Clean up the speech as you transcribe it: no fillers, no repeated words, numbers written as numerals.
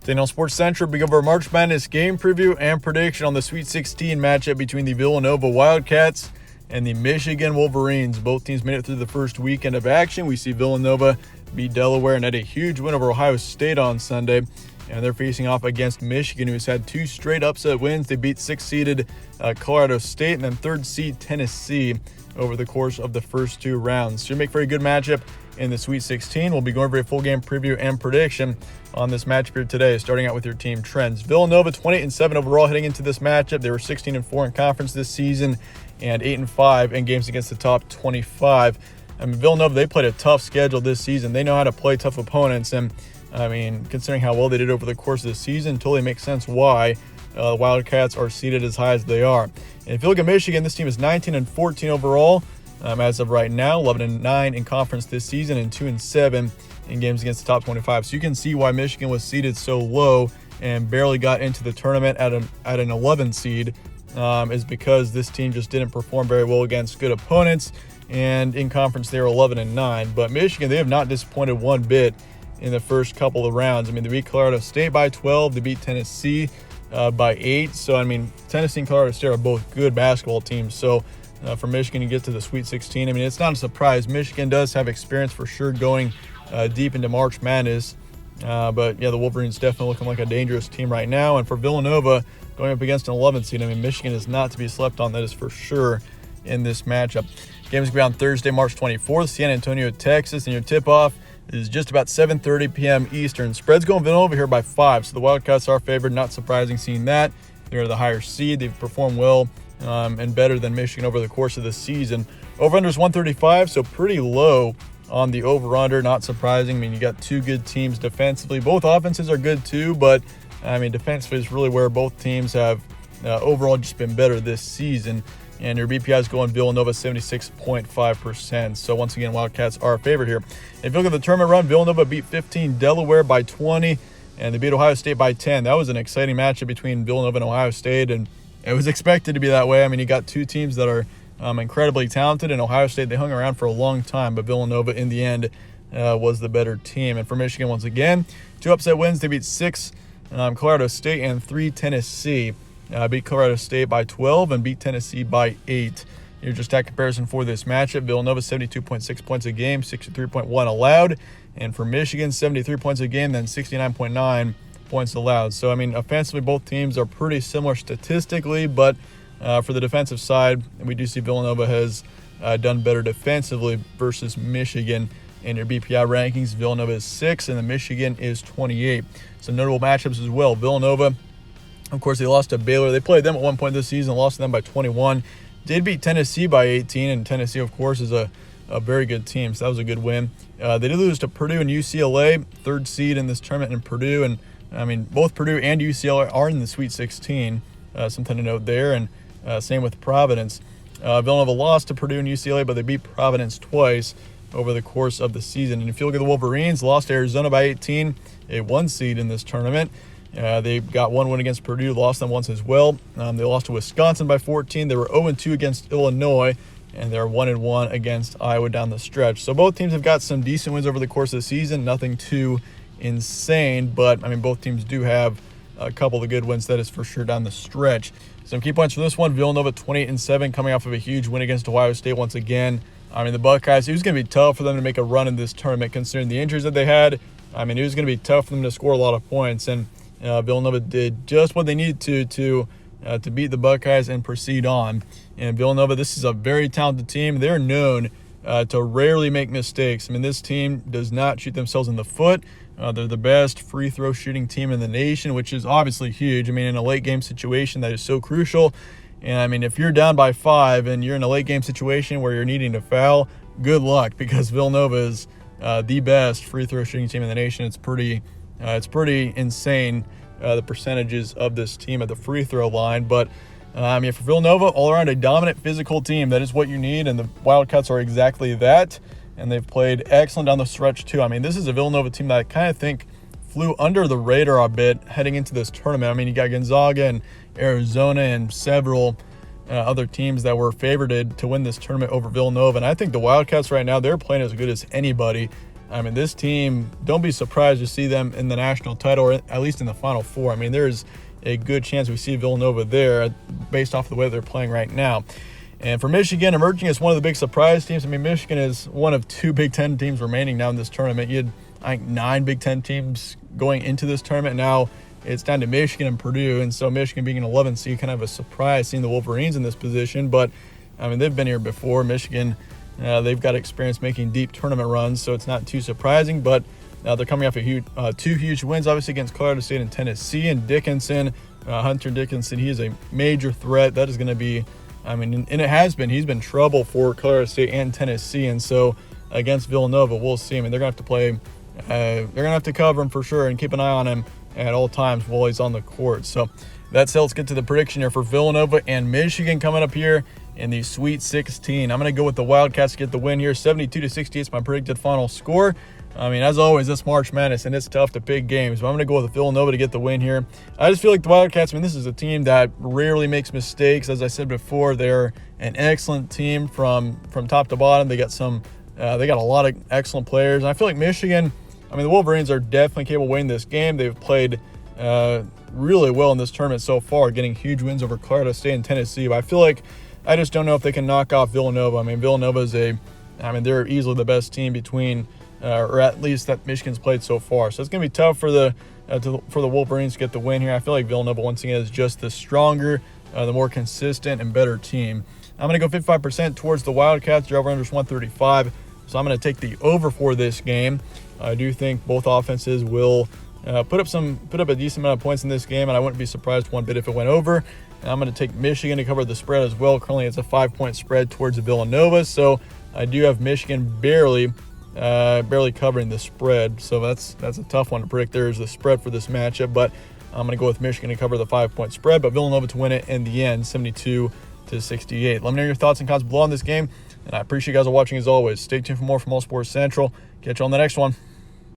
Today on Sports Central, we go over March Madness game preview and prediction on the Sweet 16 matchup between the Villanova Wildcats and the Michigan Wolverines. Both teams made it through the first weekend of action. We see Villanova beat Delaware and had a huge win over Ohio State on Sunday. And they're facing off against Michigan, who's had two straight upset wins. They beat 6th-seeded Colorado State and then 3rd-seed Tennessee over the course of the first two rounds. Should make for a good matchup in the Sweet 16. We'll be going over a full game preview and prediction on this matchup here today, starting out with your team trends. Villanova 28-7 overall heading into this matchup. They were 16-4 in conference this season and 8-5 in games against the top 25. Villanova, they played a tough schedule this season. They know how to play tough opponents, and considering how well they did over the course of the season, totally makes sense why the Wildcats are seeded as high as they are. And if you look at Michigan, this team is 19-14 overall as of right now, 11-9 in conference this season, and 2-7 in games against the top 25. So you can see why Michigan was seeded so low and barely got into the tournament at an 11 seed is because this team just didn't perform very well against good opponents, and in conference they were 11-9. But Michigan, they have not disappointed one bit in the first couple of rounds. They beat Colorado State by 12. They beat Tennessee by 8. So, Tennessee and Colorado State are both good basketball teams. So, for Michigan to get to the Sweet 16, it's not a surprise. Michigan does have experience for sure going deep into March Madness. But, the Wolverines definitely looking like a dangerous team right now. And for Villanova, going up against an 11th seed, Michigan is not to be slept on. That is for sure in this matchup. Game's going to be on Thursday, March 24th, San Antonio, Texas. And your tip-off is just about 7:30 p.m. Eastern. Spread's going Villanova here by 5, so the Wildcats are favored. Not surprising seeing that. They're the higher seed. They've performed well and better than Michigan over the course of the season. Over-under is 135, so pretty low on the over-under. Not surprising. You got two good teams defensively. Both offenses are good too, but defensively is really where both teams have overall just been better this season. And your BPI is going Villanova 76.5%. So once again, Wildcats are a favorite here. If you look at the tournament run, Villanova beat 15 Delaware by 20, and they beat Ohio State by 10. That was an exciting matchup between Villanova and Ohio State, and it was expected to be that way. You got two teams that are incredibly talented, and Ohio State, they hung around for a long time, but Villanova in the end was the better team. And for Michigan, once again, two upset wins. They beat 6 Colorado State and 3 Tennessee. Beat Colorado State by 12 and beat Tennessee by 8. Here's your stat comparison for this matchup. Villanova 72.6 points a game, 63.1 allowed. And for Michigan, 73 points a game, then 69.9 points allowed. So, offensively, both teams are pretty similar statistically, but for the defensive side, we do see Villanova has done better defensively versus Michigan. In your BPI rankings, Villanova is 6 and the Michigan is 28. Some notable matchups as well. Villanova, of course, they lost to Baylor. They played them at one point this season, lost to them by 21. Did beat Tennessee by 18, and Tennessee, of course, is a very good team, so that was a good win. They did lose to Purdue and UCLA, 3rd seed in this tournament in Purdue, and both Purdue and UCLA are in the Sweet 16, something to note there, and same with Providence. Villanova lost to Purdue and UCLA, but they beat Providence twice over the course of the season. And if you look at the Wolverines, lost to Arizona by 18, a 1 seed in this tournament. They got one win against Purdue, lost them once as well. They lost to Wisconsin by 14. They were 0-2 against Illinois, and they're 1-1 against Iowa down the stretch. So both teams have got some decent wins over the course of the season. Nothing too insane, but both teams do have a couple of good wins. That is for sure down the stretch. Some key points for this one: Villanova 28-7, coming off of a huge win against Ohio State once again. The Buckeyes, it was going to be tough for them to make a run in this tournament considering the injuries that they had. It was going to be tough for them to score a lot of points, and Villanova did just what they needed to beat the Buckeyes and proceed on. And Villanova, this is a very talented team. They're known to rarely make mistakes. This team does not shoot themselves in the foot. They're the best free throw shooting team in the nation, which is obviously huge. In a late game situation that is so crucial. And if you're down by 5 and you're in a late game situation where you're needing to foul, good luck, because Villanova is the best free throw shooting team in the nation. It's pretty insane, the percentages of this team at the free throw line. But for Villanova, all around a dominant physical team, that is what you need, and the Wildcats are exactly that. And they've played excellent down the stretch too. This is a Villanova team that I kind of think flew under the radar a bit heading into this tournament. You got Gonzaga and Arizona and several other teams that were favored to win this tournament over Villanova. And I think the Wildcats right now, they're playing as good as anybody I mean, this team, don't be surprised to see them in the national title, or at least in the Final Four. I mean, there's a good chance we see Villanova there based off the way they're playing right now. And for Michigan, emerging as one of the big surprise teams. I mean, Michigan is one of 2 Big Ten teams remaining now in this tournament. You had, I think, 9 Big Ten teams going into this tournament. Now it's down to Michigan and Purdue. And so Michigan being an 11 seed, kind of a surprise seeing the Wolverines in this position. But, I mean, they've been here before. Michigan, they've got experience making deep tournament runs, so it's not too surprising. But they're coming off a 2 huge wins, obviously, against Colorado State and Tennessee. And Dickinson, Hunter Dickinson, he is a major threat. That is going to be, I mean, and it has been. He's been trouble for Colorado State and Tennessee. And so against Villanova, we'll see. I mean, they're going to have to play. They're going to have to cover him for sure and keep an eye on him at all times while he's on the court. So that's it. Let's get to the prediction here for Villanova and Michigan coming up here in the Sweet 16. I'm going to go with the Wildcats to get the win here. 72-68 is my predicted final score. I mean, as always, it's March Madness, and it's tough to pick games. But I'm going to go with Villanova to get the win here. I just feel like the Wildcats, I mean, this is a team that rarely makes mistakes. As I said before, they're an excellent team from top to bottom. They got they got a lot of excellent players. And I feel like Michigan, I mean, the Wolverines are definitely capable of winning this game. They've played really well in this tournament so far, getting huge wins over Colorado State and Tennessee. But I feel like I just don't know if they can knock off Villanova. I mean, Villanova is they're easily the best team between, or at least that Michigan's played so far. So it's going to be tough for the Wolverines to get the win here. I feel like Villanova, once again, is just the stronger, the more consistent and better team. I'm going to go 55% towards the Wildcats. Their over-under is 135. So I'm going to take the over for this game. I do think both offenses will put up a decent amount of points in this game, and I wouldn't be surprised one bit if it went over. And I'm going to take Michigan to cover the spread as well. Currently, it's a 5-point spread towards Villanova, so I do have Michigan barely covering the spread. So that's a tough one to predict. There's the spread for this matchup, but I'm going to go with Michigan to cover the 5-point spread, but Villanova to win it in the end, 72-68. Let me know your thoughts and comments below on this game, and I appreciate you guys watching as always. Stay tuned for more from All Sports Central. Catch you on the next one.